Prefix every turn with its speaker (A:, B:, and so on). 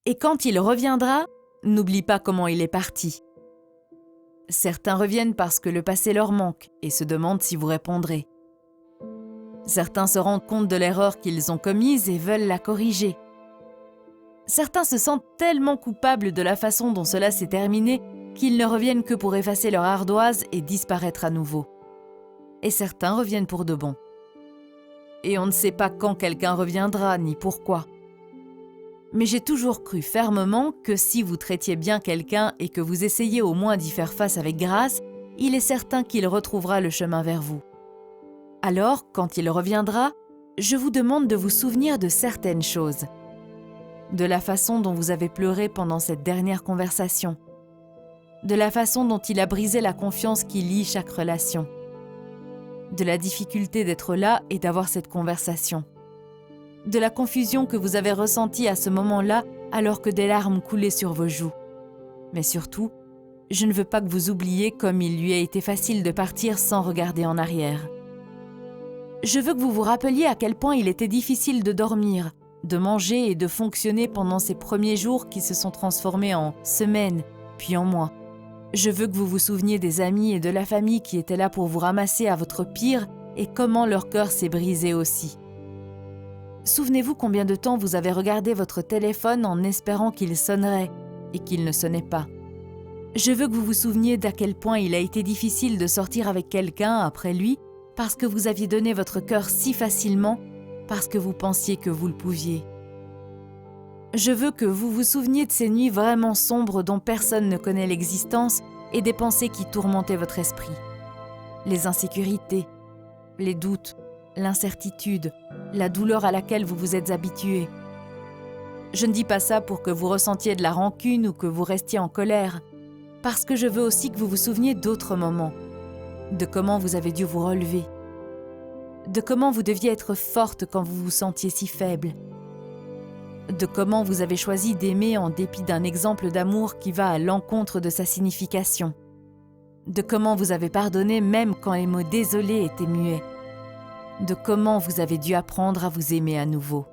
A: Et quand il reviendra, n'oublie pas comment il est parti. Certains reviennent parce que le passé leur manque et se demandent si vous répondrez. Certains se rendent compte de l'erreur qu'ils ont commise et veulent la corriger. Certains se sentent tellement coupables de la façon dont cela s'est terminé qu'ils ne reviennent que pour effacer leur ardoise et disparaître à nouveau. Et certains reviennent pour de bon. Et on ne sait pas quand quelqu'un reviendra ni pourquoi. Mais j'ai toujours cru fermement que si vous traitiez bien quelqu'un et que vous essayez au moins d'y faire face avec grâce, il est certain qu'il retrouvera le chemin vers vous. Alors, quand il reviendra, je vous demande de vous souvenir de certaines choses. De la façon dont vous avez pleuré pendant cette dernière conversation. De la façon dont il a brisé la confiance qui lie chaque relation. De la difficulté d'être là et d'avoir cette conversation. De la confusion que vous avez ressentie à ce moment-là alors que des larmes coulaient sur vos joues. Mais surtout, je ne veux pas que vous oubliez comme il lui a été facile de partir sans regarder en arrière. Je veux que vous vous rappeliez à quel point il était difficile de dormir, de manger et de fonctionner pendant ces premiers jours qui se sont transformés en semaines, puis en mois. Je veux que vous vous souveniez des amis et de la famille qui étaient là pour vous ramasser à votre pire et comment leur cœur s'est brisé aussi. Souvenez-vous combien de temps vous avez regardé votre téléphone en espérant qu'il sonnerait et qu'il ne sonnait pas. Je veux que vous vous souveniez d'à quel point il a été difficile de sortir avec quelqu'un après lui parce que vous aviez donné votre cœur si facilement, parce que vous pensiez que vous le pouviez. Je veux que vous vous souveniez de ces nuits vraiment sombres dont personne ne connaît l'existence et des pensées qui tourmentaient votre esprit. Les insécurités, les doutes, l'incertitude, la douleur à laquelle vous vous êtes habitué. Je ne dis pas ça pour que vous ressentiez de la rancune ou que vous restiez en colère, parce que je veux aussi que vous vous souveniez d'autres moments, de comment vous avez dû vous relever, de comment vous deviez être forte quand vous vous sentiez si faible, de comment vous avez choisi d'aimer en dépit d'un exemple d'amour qui va à l'encontre de sa signification, de comment vous avez pardonné même quand les mots « désolé » étaient muets, de comment vous avez dû apprendre à vous aimer à nouveau.